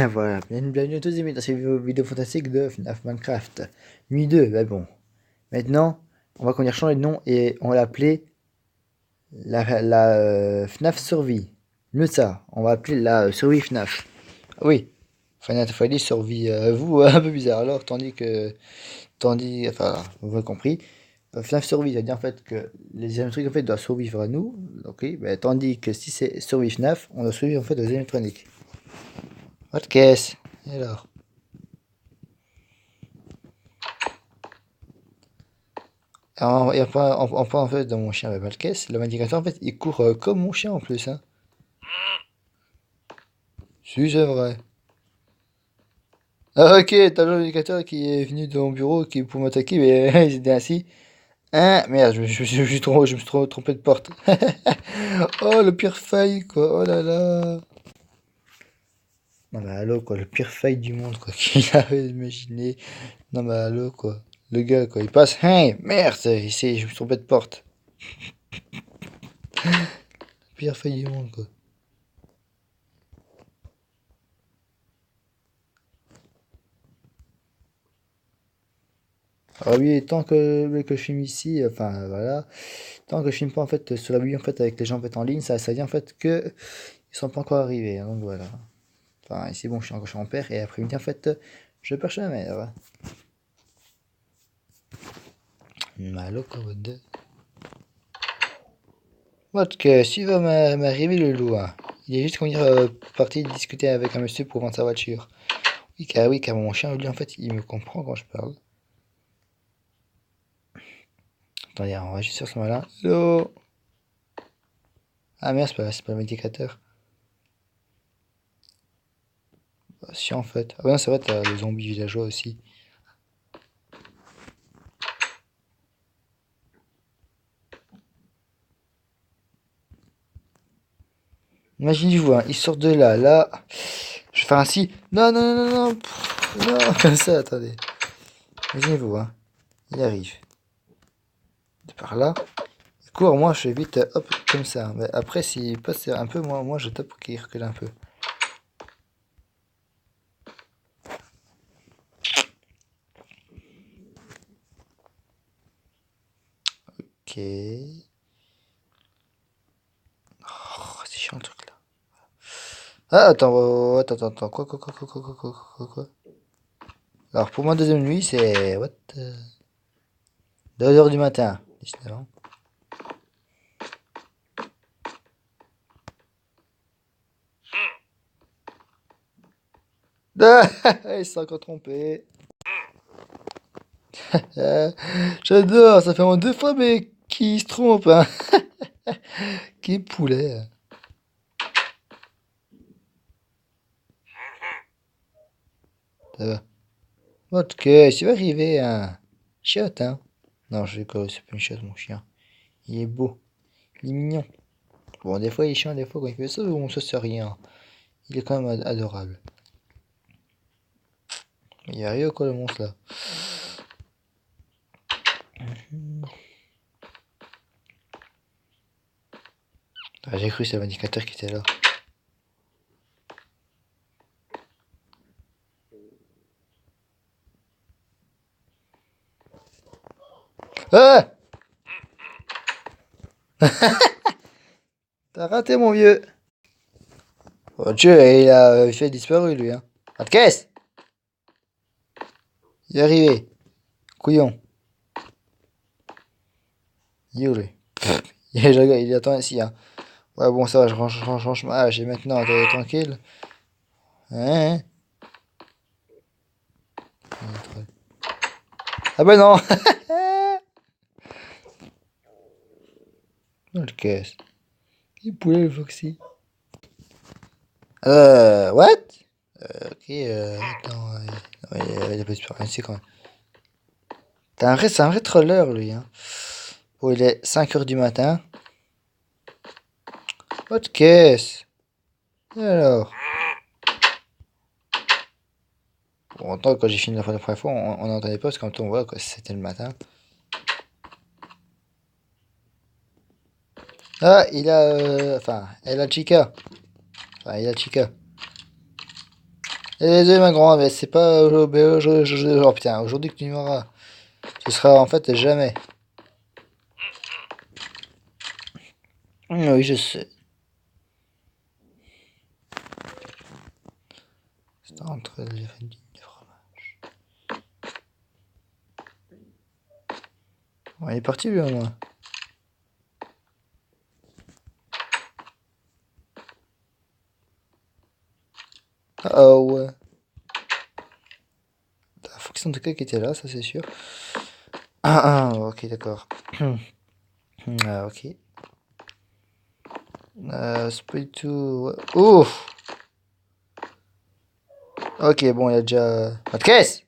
Voilà, bienvenue à tous et bienvenue dans cette vidéo fantastique de FNAF Minecraft. Nuit 2, bah bon. Maintenant, on va changer de nom et on va l'appeler la FNAF Survie. Mieux ça, on va appeler la Survie FNAF. Oui, Final Fantasy Survie, vous, un peu bizarre alors, enfin, vous avez compris. FNAF Survie, c'est-à-dire en fait que les électroniques en fait doivent survivre à nous, ok, bah, tandis que si c'est Survie FNAF, on doit survivre en fait aux électroniques. What caisse? Et alors? Alors, et enfin, en fait, dans mon chien avec Valkès, le indicateur, en fait, il court comme mon chien en plus, hein. Si, c'est vrai. Ah, ok, t'as l'indicateur qui est venu dans mon bureau qui, pour m'attaquer, mais il était assis. Hein, merde, je me suis trop trompé de porte. Oh, le pire fail, quoi. Oh là là. Non, mais allô, quoi, le pire fail du monde, quoi. Qu'il avait imaginé. Non, mais allô, quoi. Le gars, quoi, il passe. Hein, merde, ici, je me suis trompé de porte. Pire fail du monde, quoi. Ah oui, tant que je filme ici, enfin voilà, tant que je filme pas en fait sur la Wii en fait avec les gens en fait en ligne, ça dit en fait que ils sont pas encore arrivés, hein, donc voilà. Enfin ici bon, je suis encore chez mon père et après-midi en fait, je pars chez ma mère. Malo quoi de. What que s'il va m'arriver le loup, hein. Il est juste qu'on est parti discuter avec un monsieur pour vendre sa voiture. Oui car mon chien lui en fait il me comprend quand je parle. Attendez, on va juste sur ce moment-là. Hello. Ah merde, c'est pas le médicateur. Bah, si en fait. Ah ouais non c'est vrai, t'as les zombies villageois aussi. Imaginez-vous, hein, il sort de là, là. Je vais faire ainsi. Non, non, non, non, non, non, comme ça, attendez. Imaginez-vous, hein, il arrive. De par là. Il court, moi je fais vite, hop, comme ça. Mais après, s'il passe un peu, moi je tape pour qu'il recule un peu. Ok. Oh, c'est chiant le truc là. Ah, attends. Quoi. Alors, pour ma deuxième nuit, c'est. What? 2 heures du matin. 19 ans. Ah, il s'est encore trompé. Euh, J'adore, ça fait au moins 2 fois, mais qui se trompe, hein. Qui poulet. Ça va. Ok, c'est arrivé, hein. Chiotte, hein. Non, je sais quoi, c'est pas une chiotte, mon chien. Il est beau. Il est mignon. Bon, des fois, il est chiant, des fois, quand il fait ça, on se sait rien. Il est quand même adorable. Il y a rien, quoi, le monstre, là. Ah, j'ai cru que c'était l'indicateur qui était là. Ah! T'as raté, mon vieux. Oh, Dieu, il a fait disparu, lui, hein. Pas de caisse! Il est arrivé. Couillon. Il est où, lui? Il attend ici, hein. Ouais, bon, ça va, je range ma hache et maintenant, t'es tranquille. Hein? Ah ben non! Non, le caisse. Qui poulet, le Foxy? What? Ok, attends, il a pas super réussi quand même. C'est un vrai troller, lui, hein. Bon, il est 5 heures du matin. What caisse? Et alors? Bon, en tant que quand j'ai fini la première fois, on n'entendait pas parce qu'en même temps, on voit que c'était le matin. Ah, il a. Enfin, elle a Chica. Enfin, il a Chica. Désolé, ma grande, mais c'est pas oh putain, aujourd'hui que tu m'auras. Ce sera en fait jamais. Oui, je sais. C'est entre les du fromage. Bon, il est parti, lui, au moins. Ah ouais. La fonction de cas qui était là, ça c'est sûr. Ah, ok, d'accord. Ah, ok. C'est pas du tout. Ouais. Ouf! Ok, bon, il y a déjà. Pas de caisse!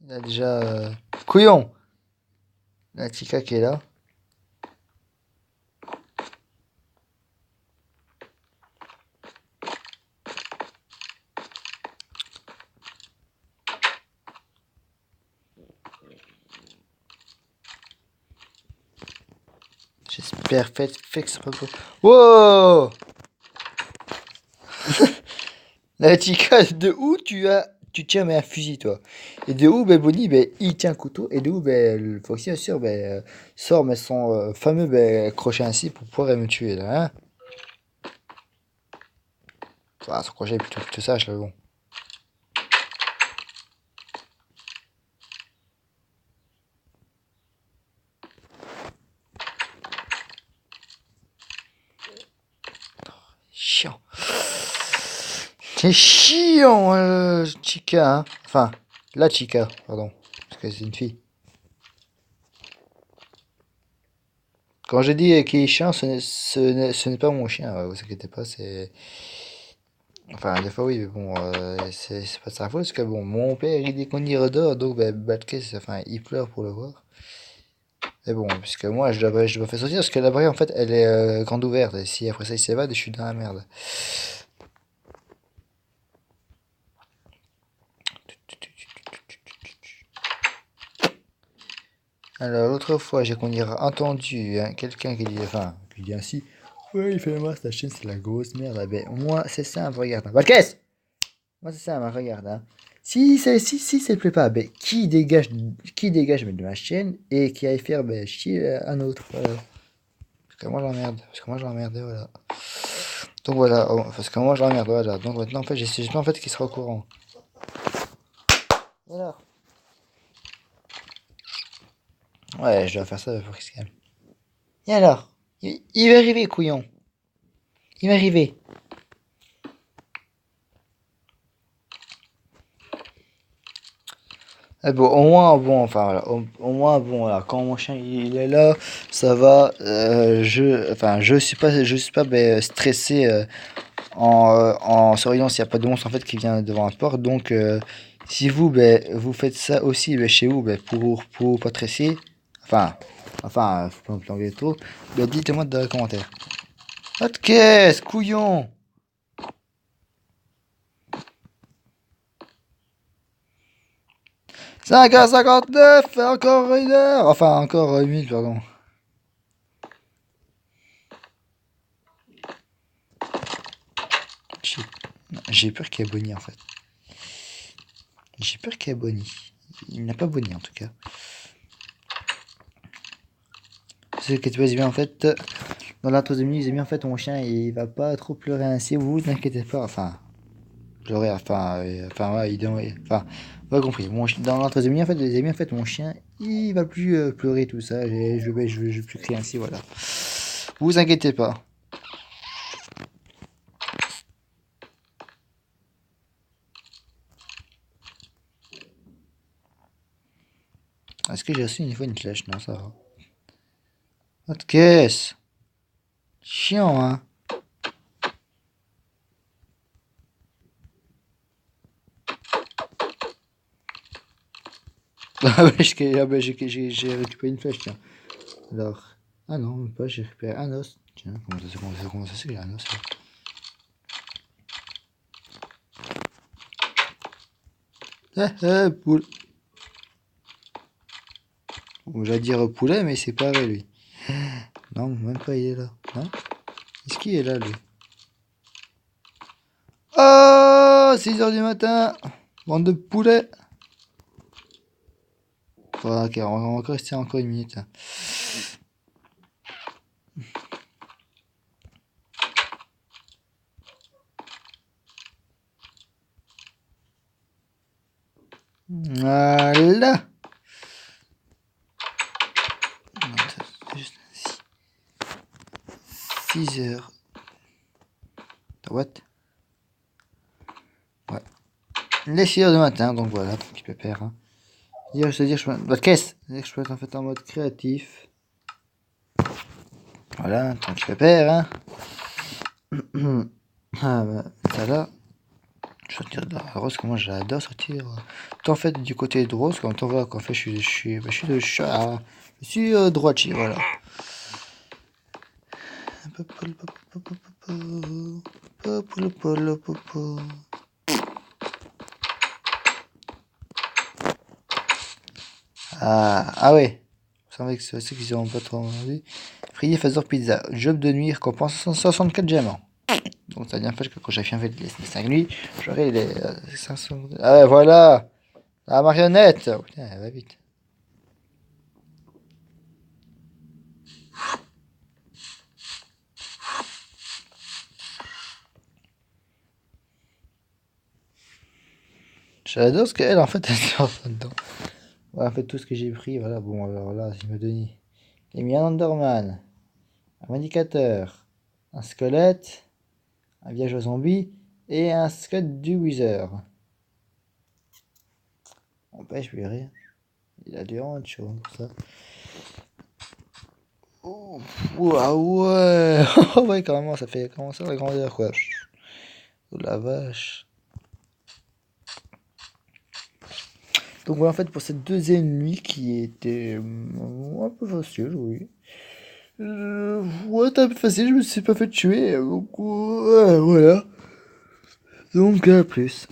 Il y a déjà. Couillon! La Tika qui est là. J'espère, fait que c'est pas quoi. Wow! La Tika, de où tu as. Tu tiens mais un fusil, toi. Et de où, ben, Bonnie, ben, il tient un couteau. Et de où, ben, le Foxy, bien sûr, ben, sort mais son fameux ben, crochet ainsi pour pouvoir me tuer, là, hein. Ah, son crochet est plutôt sage, là, bon. Chiant. C'est chiant, Chica, hein. Enfin, la Chica, pardon. Parce que c'est une fille. Quand je dis qu'il est chiant, ce n'est pas mon chien, vous inquiétez pas, c'est... Enfin, des fois oui, mais bon, c'est pas de sa faute, parce que bon, mon père, il dit qu'on y redort, donc ben, Batcase, enfin, il pleure pour le voir. Mais bon, puisque moi, je dois faire sortir, parce que la vraie, en fait, elle est grande ouverte, et si après ça, il s'évade, je suis dans la merde. Alors, l'autre fois, j'ai qu'on y a entendu hein, quelqu'un qui dit ainsi, ouais, il fait moi, sa chaîne, c'est la grosse merde. Ah ben, moi, c'est simple, regarde. Hein. Valkès! Moi, c'est simple, hein, regarde. Hein. Si ça te plaît pas, ben, qui dégage mais, de ma chaîne et qui aille faire ben, chier un autre. Voilà. Parce que moi, j'emmerde. Parce que moi, j'emmerde, voilà. Donc voilà, parce que moi, j'emmerde, voilà. Donc maintenant, en fait, j'espère en fait qu'il sera au courant. Voilà. Ouais, je dois faire ça pour qu'il se calme. Et alors? Il va arriver, couillon. Il va arriver. Bon, au moins, bon, enfin voilà, au moins, bon, voilà, quand mon chien il est là, ça va. Je suis pas ben, stressé en surveillant s'il n'y a pas de monstre en fait qui vient devant la porte. Donc, si vous, ben, vous faites ça aussi ben, chez vous, ben, pour pas stresser, enfin, faut pas me planter trop, ben, dites-moi dans les commentaires. Ah, de caisse, couillon! 5h59, encore une heure, enfin encore une minute, pardon. J'ai j'ai peur qu'il y ait Bonnie en fait. J'ai peur qu'il y ait Bonnie. Il n'a pas Bonnie en tout cas. Ce que tu vois bien en fait, dans l'intro de minutes, j'ai bien en fait mon chien il va pas trop pleurer ainsi, vous inquiétez pas, enfin, pleurer, ouais, enfin, vous avez compris. Dans l'intro de minutes en fait, j'ai bien en fait mon chien il va plus pleurer tout ça, je vais plus crier ainsi, voilà. Vous inquiétez pas. Est-ce que j'ai reçu une fois une flèche? Non, ça va. Autre caisse. Chiant, hein. Ah ouais, j'ai récupéré une flèche, tiens. Alors. Ah non, même pas, j'ai récupéré un os. Tiens, comment ça se fait qu'il y a un os là? Poule. Bon, j'allais dire poulet, mais c'est pas vrai, lui. Non, même pas, il est là. Non? Est-ce qu'il est là, lui? Oh, Oh, 6h du matin. Bande de poulets. Voilà, ok, on va encore rester encore une minute. Voilà. 6h. What? Ouais. Les 6h du matin, donc voilà, petit pépère. Hein. Dire, je te dire, votre caisse. C'est-à-dire que je peux être en fait en mode créatif. Voilà, tant petit pépère. Hein. Ah bah, ça là. Sortir de la rose, comment j'adore sortir. Tant en fait du côté de rose, quand on voit qu'en fait je suis droitier, voilà. Ah ouais. Vous savez que c'est ceux qui n'ont pas trop envie. Frier Fazer Pizza. Job de nuit récompense 164 diamants. Donc ça vient fait que quand j'ai fait les 5 nuits, j'aurai les 500. Ah ouais, voilà. La marionnette. Oh, putain, elle va vite. J'adore ce qu'elle en fait elle sort dedans. Ouais, en fait tout ce que j'ai pris, voilà, bon alors là, il me donne. J'ai mis un Enderman, un indicateur, un squelette, un villageois zombie et un squelette du Wither. Empêche, je lui rire. Il a du hanche, chaud pour ça. Oh, ah ouais, ouais, carrément, ça fait comment ça la grandeur quoi. Oh la vache. Donc voilà en fait pour cette deuxième nuit qui était un peu facile, oui. Ouais, t'as un peu facile, je me suis pas fait tuer, donc ouais, voilà. Donc à plus.